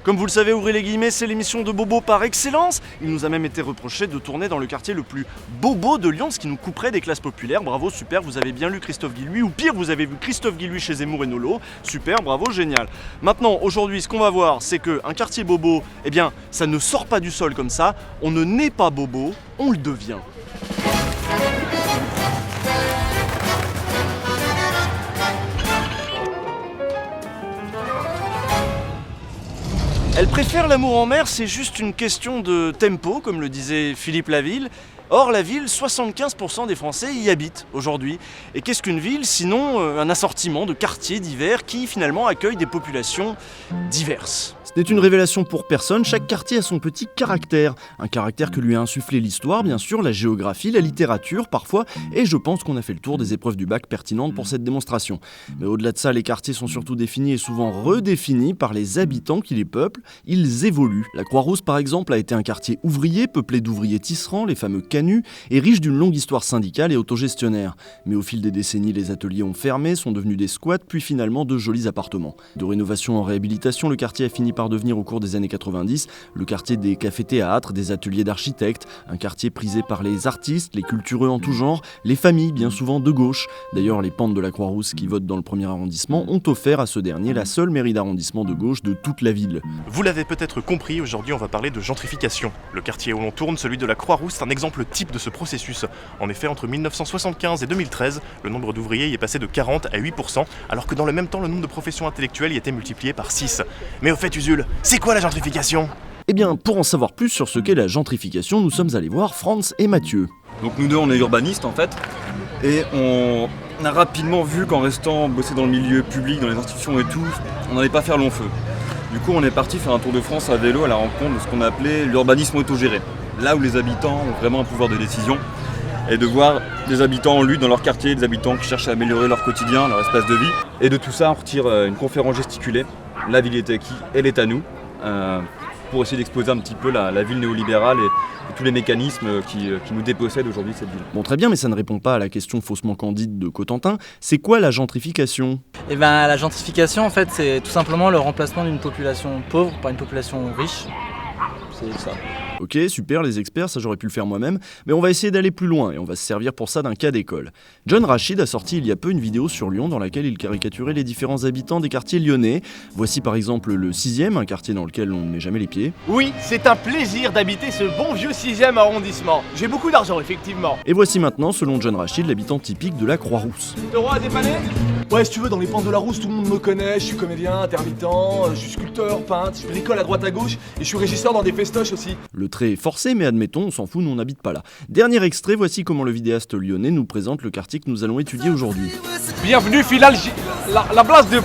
Comme vous le savez, ouvrez les guillemets, c'est l'émission de Bobo par excellence. Il nous a même été reproché de tourner dans le quartier le plus bobo de Lyon, ce qui nous couperait des classes populaires. Bravo, super, vous avez bien lu Christophe Guilluy, ou pire, vous avez vu Christophe Guilluy chez Zemmour et Nolo. Super, bravo, génial. Maintenant, aujourd'hui, ce qu'on va voir, c'est qu'un quartier bobo, eh bien, ça ne sort pas du sol comme ça. On ne naît pas bobo, on le devient. Elle préfère l'amour en mer, c'est juste une question de tempo, comme le disait Philippe Laville. Or, la ville, 75% des Français y habitent aujourd'hui. Et qu'est-ce qu'une ville sinon un assortiment de quartiers divers qui finalement accueillent des populations diverses? Ce n'est une révélation pour personne, chaque quartier a son petit caractère. Un caractère que lui a insufflé l'histoire, bien sûr, la géographie, la littérature parfois, et je pense qu'on a fait le tour des épreuves du bac pertinentes pour cette démonstration. Mais au-delà de ça, les quartiers sont surtout définis et souvent redéfinis par les habitants qui les peuplent, ils évoluent. La Croix-Rousse par exemple a été un quartier ouvrier, peuplé d'ouvriers tisserands, les fameux canuts, et riche d'une longue histoire syndicale et autogestionnaire. Mais au fil des décennies, les ateliers ont fermé, sont devenus des squats, puis finalement de jolis appartements. De rénovation en réhabilitation, le quartier a fini par devenir au cours des années 90 le quartier des cafés-théâtres, des ateliers d'architectes, un quartier prisé par les artistes, les cultureux en tout genre, les familles bien souvent de gauche. D'ailleurs, les pentes de la Croix-Rousse qui votent dans le premier arrondissement ont offert à ce dernier la seule mairie d'arrondissement de gauche de toute la ville. Vous l'avez peut-être compris, aujourd'hui on va parler de gentrification. Le quartier où l'on tourne, celui de la Croix-Rousse, est un exemple type de ce processus. En effet, entre 1975 et 2013, le nombre d'ouvriers y est passé de 40 à 8%, alors que dans le même temps, le nombre de professions intellectuelles y était multiplié par 6. Mais au fait, Usul, c'est quoi la gentrification ? Eh bien, pour en savoir plus sur ce qu'est la gentrification, nous sommes allés voir Franz et Mathieu. Donc nous deux, on est urbanistes en fait, et on a rapidement vu qu'en restant bosser dans le milieu public, dans les institutions et tout, on n'allait pas faire long feu. Du coup, on est parti faire un tour de France à vélo à la rencontre de ce qu'on appelait l'urbanisme autogéré. Là où les habitants ont vraiment un pouvoir de décision, et de voir des habitants en lutte dans leur quartier, des habitants qui cherchent à améliorer leur quotidien, leur espace de vie. Et de tout ça, on retire une conférence gesticulée. La ville est à qui ? Elle est à nous. Pour essayer d'exposer un petit peu la ville néolibérale et tous les mécanismes qui nous dépossèdent aujourd'hui cette ville. Bon, très bien, mais ça ne répond pas à la question faussement candide de Cotentin. C'est quoi la gentrification ? Eh ben, la gentrification, en fait, c'est tout simplement le remplacement d'une population pauvre par une population riche. C'est ça. Ok, super, les experts, ça j'aurais pu le faire moi-même, mais on va essayer d'aller plus loin et on va se servir pour ça d'un cas d'école. John Rachid a sorti il y a peu une vidéo sur Lyon dans laquelle il caricaturait les différents habitants des quartiers lyonnais. Voici par exemple le 6e, un quartier dans lequel on ne met jamais les pieds. Oui, c'est un plaisir d'habiter ce bon vieux 6e arrondissement. J'ai beaucoup d'argent, effectivement. Et voici maintenant, selon John Rachid, l'habitant typique de la Croix-Rousse. T'auras à dépanner ? Ouais, si tu veux, dans les pentes de la Rousse, tout le monde me connaît. Je suis comédien, intermittent, je suis sculpteur, peintre, je bricole à droite à gauche et je suis régisseur dans des festoches aussi. Le trait est forcé, mais admettons, on s'en fout, nous on n'habite pas là. Dernier extrait, voici comment le vidéaste lyonnais nous présente le quartier que nous allons étudier aujourd'hui. Bienvenue, la place de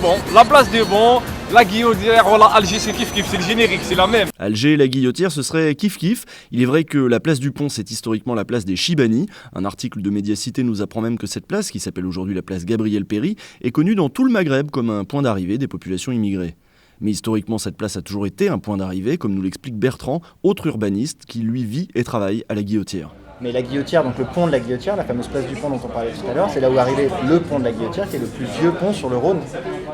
Bon, la Guillotière, voilà, Alger, c'est kiff kiff, c'est le générique, c'est la même. Alger et la Guillotière, ce serait kiff kiff. Il est vrai que la place du Pont, c'est historiquement la place des Chibani. Un article de Médiacité nous apprend même que cette place, qui s'appelle aujourd'hui la place Gabriel Péri, est connue dans tout le Maghreb comme un point d'arrivée des populations immigrées. Mais historiquement, cette place a toujours été un point d'arrivée, comme nous l'explique Bertrand, autre urbaniste qui lui vit et travaille à la Guillotière. Mais la Guillotière, donc le pont de la Guillotière, la fameuse place du pont dont on parlait tout à l'heure, c'est là où arrivait le pont de la Guillotière, qui est le plus vieux pont sur le Rhône.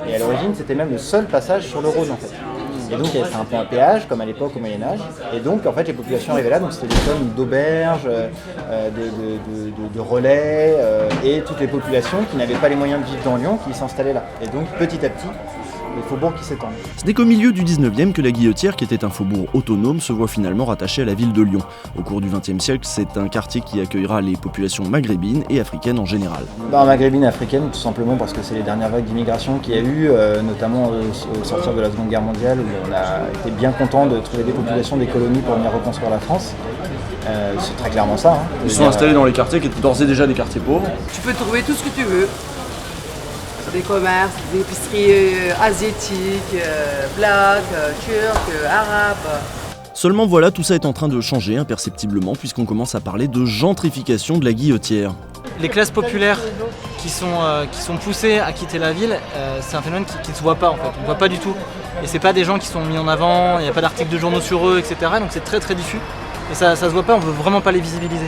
Et à l'origine, c'était même le seul passage sur le Rhône en fait. Et donc c'est un pont à péage, comme à l'époque au Moyen-Âge. Et donc en fait les populations arrivaient là, donc c'était des zones d'auberges, de relais, et toutes les populations qui n'avaient pas les moyens de vivre dans Lyon, qui s'installaient là. Et donc petit à petit, les faubourgs qui s'étendent. Ce n'est qu'au milieu du 19e que la Guillotière, qui était un faubourg autonome, se voit finalement rattachée à la ville de Lyon. Au cours du XXe siècle, c'est un quartier qui accueillera les populations maghrébines et africaines en général. Maghrébines et africaines, tout simplement parce que c'est les dernières vagues d'immigration qu'il y a eu, notamment au sortir de la Seconde Guerre mondiale, où on a été bien content de trouver des populations des colonies pour venir reconstruire la France. C'est très clairement ça. Ils sont installés dans les quartiers qui étaient d'ores et déjà des quartiers pauvres. Tu peux trouver tout ce que tu veux. Des commerces, des épiceries asiatiques, black, turcs, arabes. Seulement voilà, tout ça est en train de changer imperceptiblement puisqu'on commence à parler de gentrification de la Guillotière. Les classes populaires qui sont poussées à quitter la ville, c'est un phénomène qui ne se voit pas en fait, on ne voit pas du tout. Et c'est pas des gens qui sont mis en avant, il n'y a pas d'articles de journaux sur eux, etc. Donc c'est très très diffus. Et ça se voit pas, on veut vraiment pas les visibiliser.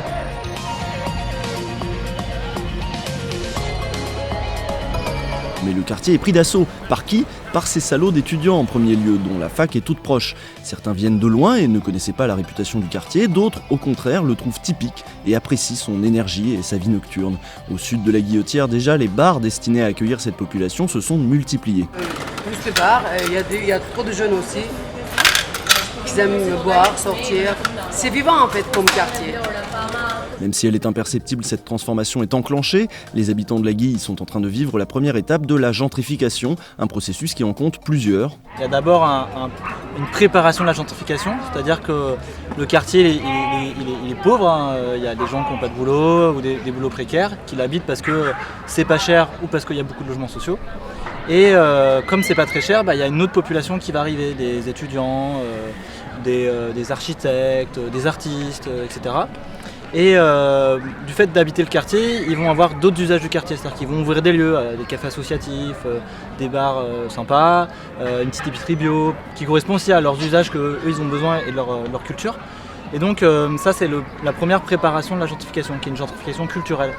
Mais le quartier est pris d'assaut. Par qui ? par ces salauds d'étudiants en premier lieu, dont la fac est toute proche. Certains viennent de loin et ne connaissaient pas la réputation du quartier, d'autres, au contraire, le trouvent typique et apprécient son énergie et sa vie nocturne. Au sud de la Guillotière, déjà, les bars destinés à accueillir cette population se sont multipliés. Plus de bars, il y a trop de jeunes aussi qui aiment boire, sortir. C'est vivant en fait comme quartier. Même si elle est imperceptible, cette transformation est enclenchée. Les habitants de la Guille sont en train de vivre la première étape de la gentrification, un processus qui en compte plusieurs. Il y a d'abord une préparation de la gentrification, c'est-à-dire que le quartier il est pauvre, hein. Il y a des gens qui n'ont pas de boulot ou des boulots précaires, qui l'habitent parce que c'est pas cher ou parce qu'il y a beaucoup de logements sociaux. Et comme c'est pas très cher, il y a une autre population qui va arriver, des étudiants, des architectes, des artistes, etc. Et du fait d'habiter le quartier, ils vont avoir d'autres usages du quartier, c'est-à-dire qu'ils vont ouvrir des lieux, des cafés associatifs, des bars sympas, une petite épicerie bio, qui correspond aussi à leurs usages qu'eux ils ont besoin et de leur culture. Et donc ça c'est la première préparation de la gentrification, qui est une gentrification culturelle.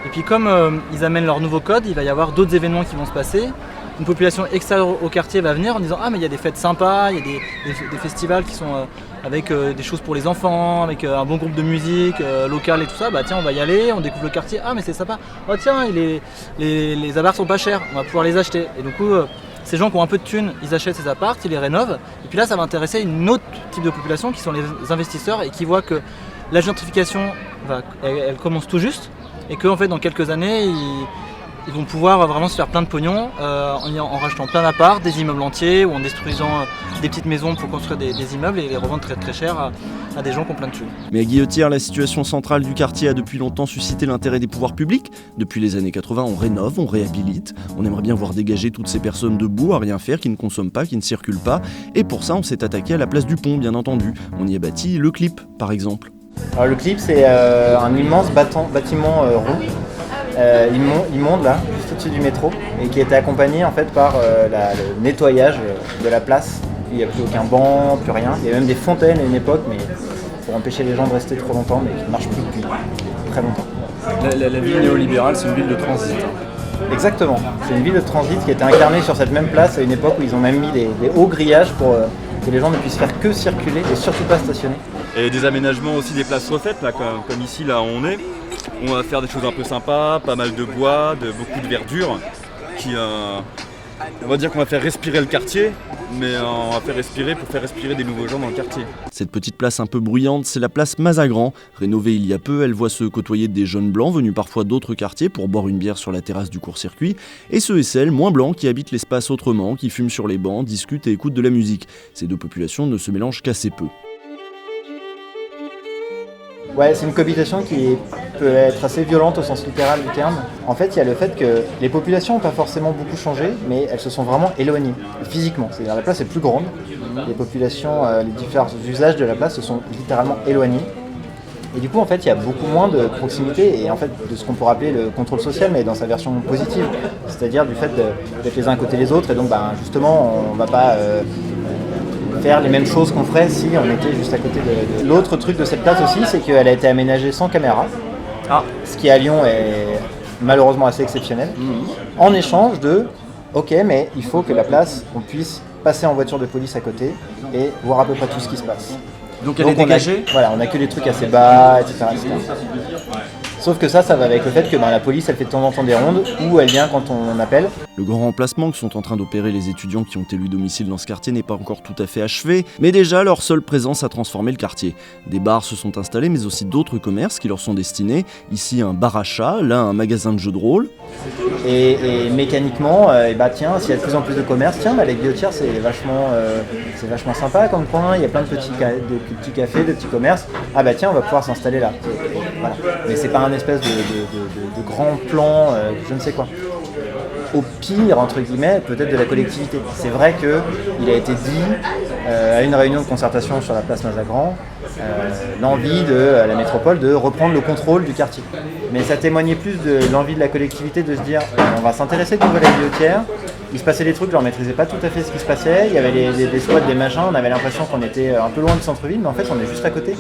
Et puis comme ils amènent leur nouveau code, il va y avoir d'autres événements qui vont se passer. Une population extérieure au quartier va venir en disant « Ah mais il y a des fêtes sympas, il y a des festivals qui sont avec des choses pour les enfants, avec un bon groupe de musique local et tout ça. Bah tiens on va y aller, on découvre le quartier, ah mais c'est sympa. Oh tiens les apparts sont pas chers, on va pouvoir les acheter. » Et du coup ces gens qui ont un peu de thunes, ils achètent ces apparts, ils les rénovent. Et puis là ça va intéresser une autre type de population qui sont les investisseurs et qui voient que la gentrification elle commence tout juste et qu'en fait dans quelques années ils vont pouvoir vraiment se faire plein de pognon en rachetant plein d'apparts, des immeubles entiers ou en détruisant des petites maisons pour construire des immeubles et les revendre très très cher à des gens qui ont plein de thunes. Mais à Guillotière, la situation centrale du quartier a depuis longtemps suscité l'intérêt des pouvoirs publics. Depuis les années 80, on rénove, on réhabilite. On aimerait bien voir dégager toutes ces personnes debout à rien faire, qui ne consomment pas, qui ne circulent pas. Et pour ça, on s'est attaqué à la place du pont, bien entendu. On y a bâti le Clip, par exemple. Alors le Clip, c'est un immense bâtiment rond. Immonde là, juste au-dessus du métro, et qui était accompagné en fait par le nettoyage de la place. Il n'y a plus aucun banc, plus rien. Il y a même des fontaines à une époque, mais pour empêcher les gens de rester trop longtemps, mais qui ne marchent plus depuis très longtemps. La ville néolibérale, c'est une ville de transit. Exactement, c'est une ville de transit qui a été incarnée sur cette même place à une époque où ils ont même mis des hauts grillages pour que les gens ne puissent faire que circuler et surtout pas stationner. Et des aménagements aussi, des places refaites, là, comme ici, là où on est. On va faire des choses un peu sympas, pas mal de bois, beaucoup de verdure, on va dire qu'on va faire respirer le quartier, mais on va faire respirer des nouveaux gens dans le quartier. Cette petite place un peu bruyante, c'est la place Mazagran. Rénovée il y a peu, elle voit se côtoyer des jeunes blancs venus parfois d'autres quartiers pour boire une bière sur la terrasse du court-circuit, et ceux et celles moins blancs qui habitent l'espace autrement, qui fument sur les bancs, discutent et écoutent de la musique. Ces deux populations ne se mélangent qu'assez peu. Ouais, c'est une cohabitation qui peut être assez violente au sens littéral du terme. En fait, il y a le fait que les populations n'ont pas forcément beaucoup changé, mais elles se sont vraiment éloignées, physiquement. C'est-à-dire la place est plus grande, les populations, les différents usages de la place se sont littéralement éloignés. Et du coup, en fait, il y a beaucoup moins de proximité et en fait de ce qu'on pourrait appeler le contrôle social, mais dans sa version positive. C'est-à-dire du fait d'être les uns à côté des autres, et donc justement, on ne va pas faire les mêmes choses qu'on ferait si on était juste à côté de... L'autre truc de cette place aussi, c'est qu'elle a été aménagée sans caméra, ce qui à Lyon est malheureusement assez exceptionnel, en échange de ok, mais il faut que la place, on puisse passer en voiture de police à côté et voir à peu près tout ce qui se passe. Donc elle est dégagée. On a que des trucs assez bas, etc. Sauf que ça va avec le fait que la police, elle fait de temps en temps des rondes ou elle vient quand on appelle. Le grand remplacement que sont en train d'opérer les étudiants qui ont élu domicile dans ce quartier n'est pas encore tout à fait achevé, mais déjà leur seule présence a transformé le quartier. Des bars se sont installés, mais aussi d'autres commerces qui leur sont destinés. Ici un bar à chat, là un magasin de jeux de rôle. Et mécaniquement, tiens, s'il y a de plus en plus de commerces, les Guillotières c'est vachement sympa comme coin, il y a plein de petits cafés, de petits commerces. Ah tiens, on va pouvoir s'installer là. Voilà. Mais c'est pas un espèce de grand plan, je ne sais quoi. Au pire, entre guillemets, peut-être de la collectivité. C'est vrai qu'il a été dit à une réunion de concertation sur la place Mazagran, l'envie de la métropole de reprendre le contrôle du quartier. Mais ça témoignait plus de l'envie de la collectivité de se dire on va s'intéresser de nouveau à la Guillotière. Il se passait des trucs, je ne maîtrisais pas tout à fait ce qui se passait. Il y avait des squats, des machins, on avait l'impression qu'on était un peu loin du centre-ville, mais en fait on est juste à côté.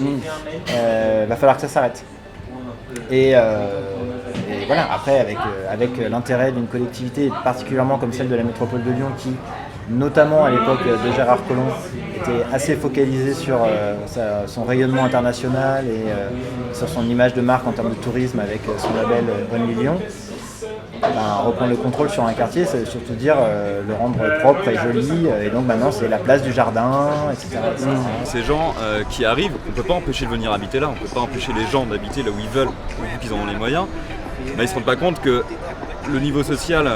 Va falloir que ça s'arrête. Et voilà, après avec l'intérêt d'une collectivité, particulièrement comme celle de la métropole de Lyon, qui notamment à l'époque de Gérard Collomb, était assez focalisé sur son rayonnement international et sur son image de marque en termes de tourisme avec son label Bonne Million. Reprendre le contrôle sur un quartier, ça veut surtout dire le rendre propre et joli, et donc maintenant c'est la place du jardin, etc. Ces gens qui arrivent, on ne peut pas empêcher de venir habiter là, on ne peut pas empêcher les gens d'habiter là où ils veulent, vu qu'ils en ont les moyens, mais ils ne se rendent pas compte que le niveau social,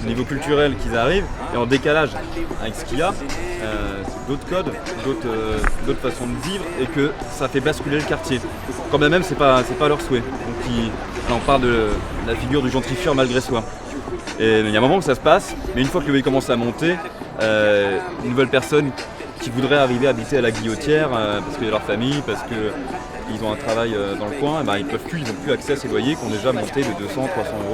le niveau culturel qu'ils arrivent est en décalage avec ce qu'il y a, d'autres codes, d'autres façons de vivre, et que ça fait basculer le quartier. Quand même, c'est pas leur souhait. Donc là, on parle de la figure du gentrifieur malgré soi. Et il y a un moment où ça se passe, mais une fois que le pays commence à monter, une nouvelle personne qui voudrait arriver à habiter à la Guillotière, parce qu'il y a leur famille, parce qu'ils ont un travail dans le coin, ils peuvent plus, ils n'ont plus accès à ces loyers qui ont déjà monté de 200-300 €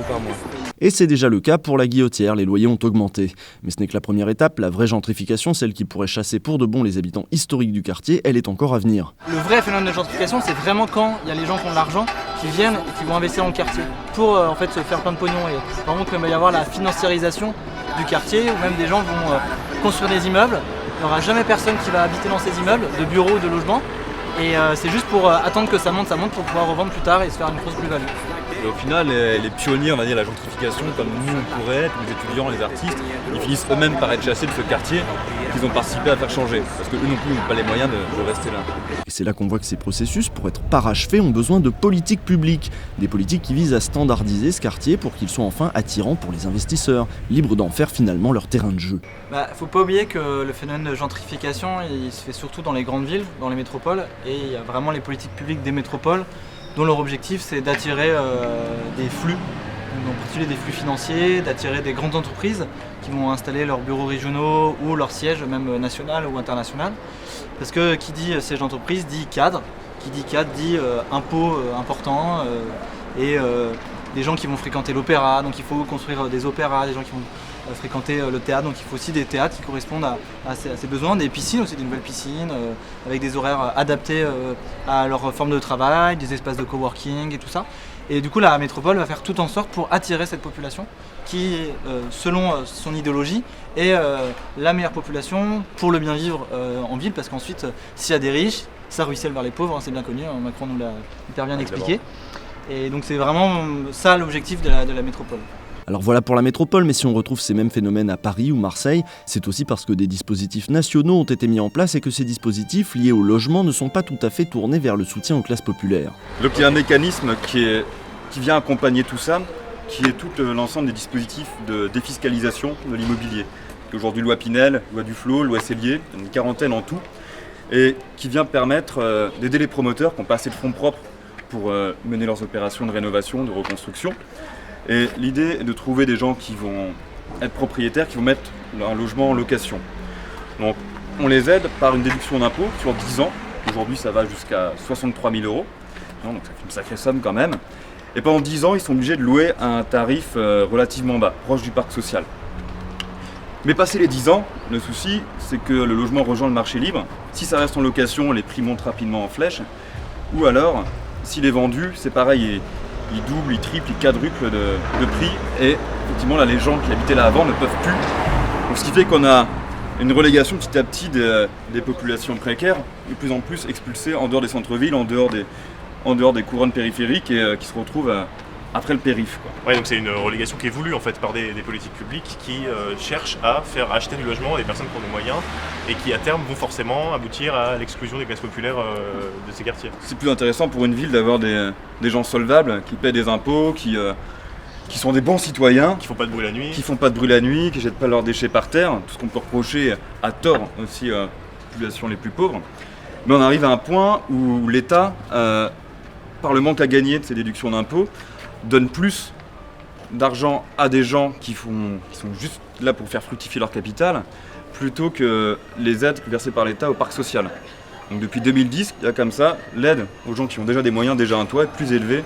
par mois. Et c'est déjà le cas pour la Guillotière, les loyers ont augmenté. Mais ce n'est que la première étape, la vraie gentrification, celle qui pourrait chasser pour de bon les habitants historiques du quartier, elle est encore à venir. Le vrai phénomène de gentrification, c'est vraiment quand il y a les gens qui ont de l'argent, qui viennent et qui vont investir dans le quartier pour en fait se faire plein de pognon. Et vraiment qu'il va y avoir la financiarisation du quartier, où même des gens vont construire des immeubles. Il n'y aura jamais personne qui va habiter dans ces immeubles, de bureaux ou de logements. Et c'est juste pour attendre que ça monte pour pouvoir revendre plus tard et se faire une grosse plus-value. Et au final, les pionniers, on va dire, de la gentrification, comme nous on pourrait être, les étudiants, les artistes, ils finissent eux-mêmes par être chassés de ce quartier qu'ils ont participé à faire changer. Parce qu'eux non plus n'ont pas les moyens de rester là. Et c'est là qu'on voit que ces processus, pour être parachevés, ont besoin de politiques publiques. Des politiques qui visent à standardiser ce quartier pour qu'il soit enfin attirant pour les investisseurs, libres d'en faire finalement leur terrain de jeu. Faut pas oublier que le phénomène de gentrification, il se fait surtout dans les grandes villes, dans les métropoles, et il y a vraiment les politiques publiques des métropoles dont leur objectif c'est d'attirer des flux, en particulier des flux financiers, d'attirer des grandes entreprises qui vont installer leurs bureaux régionaux ou leurs sièges, même national ou international. Parce que qui dit siège d'entreprise dit cadre, qui dit cadre dit impôts importants et des gens qui vont fréquenter l'opéra, donc il faut construire des opéras, des gens qui vont fréquenter le théâtre, donc il faut aussi des théâtres qui correspondent à ces besoins, des piscines aussi, des nouvelles piscines, avec des horaires adaptés à leur forme de travail, des espaces de coworking et tout ça. Et du coup la métropole va faire tout en sorte pour attirer cette population qui, selon son idéologie, est la meilleure population pour le bien vivre en ville, parce qu'ensuite s'il y a des riches, ça ruisselle vers les pauvres, c'est bien connu, Macron nous l'a hyper bien expliqué. Et donc c'est vraiment ça l'objectif de la métropole. Alors voilà pour la métropole, mais si on retrouve ces mêmes phénomènes à Paris ou Marseille, c'est aussi parce que des dispositifs nationaux ont été mis en place et que ces dispositifs liés au logement ne sont pas tout à fait tournés vers le soutien aux classes populaires. Donc il y a un mécanisme qui vient accompagner tout ça, qui est tout l'ensemble des dispositifs de défiscalisation de l'immobilier. Aujourd'hui loi Pinel, loi Duflot, loi Cellier, une quarantaine en tout, et qui vient permettre d'aider les promoteurs qui n'ont pas assez de fonds propres pour mener leurs opérations de rénovation, de reconstruction. Et l'idée est de trouver des gens qui vont être propriétaires, qui vont mettre un logement en location. Donc on les aide par une déduction d'impôt sur 10 ans. Aujourd'hui ça va jusqu'à 63 000 €. Donc ça fait une sacrée somme quand même. Et pendant 10 ans, ils sont obligés de louer à un tarif relativement bas, proche du parc social. Mais passé les 10 ans, le souci, c'est que le logement rejoint le marché libre. Si ça reste en location, les prix montent rapidement en flèche. Ou alors, s'il est vendu, c'est pareil, il double, il triple, il quadruple de prix. Et effectivement, là, les gens qui habitaient là avant ne peuvent plus. Donc, ce qui fait qu'on a une relégation petit à petit des populations précaires, de plus en plus expulsées en dehors des centres-villes, en dehors des couronnes périphériques et qui se retrouvent après le périph'. Ouais, donc c'est une relégation qui est voulue en fait par des politiques publiques qui cherchent à faire acheter du logement à des personnes qui ont des moyens et qui à terme vont forcément aboutir à l'exclusion des classes populaires de ces quartiers. C'est plus intéressant pour une ville d'avoir des gens solvables qui paient des impôts, qui sont des bons citoyens, Qui font pas de bruit la nuit. qui font pas de bruit la nuit, qui jettent pas leurs déchets par terre, tout ce qu'on peut reprocher à tort aussi aux populations les plus pauvres. Mais on arrive à un point où l'État, par le manque à gagner de ces déductions d'impôts, donne plus d'argent à des gens qui sont juste là pour faire fructifier leur capital, plutôt que les aides versées par l'État au parc social. Donc depuis 2010, il y a comme ça, l'aide aux gens qui ont déjà des moyens, déjà un toit, est plus élevée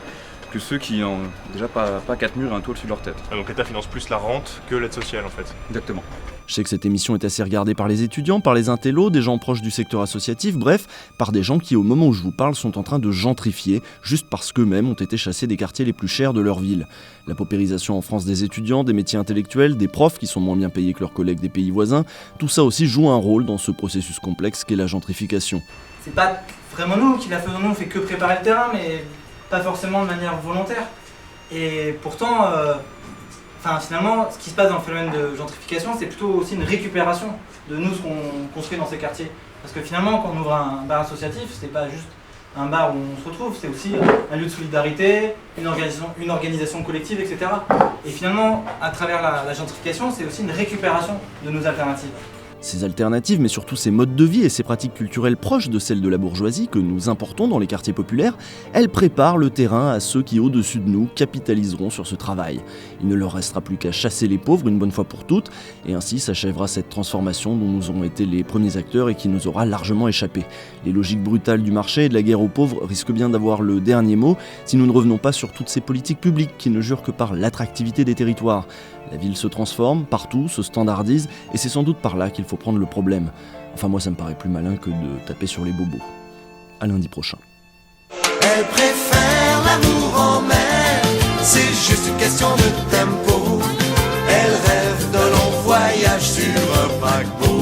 que ceux qui n'ont déjà pas 4 murs et un toit au-dessus de leur tête. Ah, donc l'État finance plus la rente que l'aide sociale en fait. Exactement. Je sais que cette émission est assez regardée par les étudiants, par les intellos, des gens proches du secteur associatif, bref, par des gens qui au moment où je vous parle sont en train de gentrifier, juste parce qu'eux-mêmes ont été chassés des quartiers les plus chers de leur ville. La paupérisation en France des étudiants, des métiers intellectuels, des profs qui sont moins bien payés que leurs collègues des pays voisins, tout ça aussi joue un rôle dans ce processus complexe qu'est la gentrification. C'est pas vraiment nous qui la faisons, nous on fait que préparer le terrain, mais pas forcément de manière volontaire. Et pourtant, finalement, ce qui se passe dans le phénomène de gentrification, c'est plutôt aussi une récupération de nous, ce qu'on construit dans ces quartiers. Parce que finalement, quand on ouvre un bar associatif, c'est pas juste un bar où on se retrouve, c'est aussi un lieu de solidarité, une organisation collective, etc. Et finalement, à travers la gentrification, c'est aussi une récupération de nos alternatives. Ces alternatives, mais surtout ces modes de vie et ces pratiques culturelles proches de celles de la bourgeoisie que nous importons dans les quartiers populaires, elles préparent le terrain à ceux qui, au-dessus de nous, capitaliseront sur ce travail. Il ne leur restera plus qu'à chasser les pauvres une bonne fois pour toutes, et ainsi s'achèvera cette transformation dont nous aurons été les premiers acteurs et qui nous aura largement échappé. Les logiques brutales du marché et de la guerre aux pauvres risquent bien d'avoir le dernier mot si nous ne revenons pas sur toutes ces politiques publiques qui ne jurent que par l'attractivité des territoires. La ville se transforme, partout, se standardise, et c'est sans doute par là qu'il faut prendre le problème. Enfin moi ça me paraît plus malin que de taper sur les bobos. À lundi prochain. Elle préfère l'amour en mer, c'est juste une question de tempo. Elle rêve d'un long voyage sur un paquebot.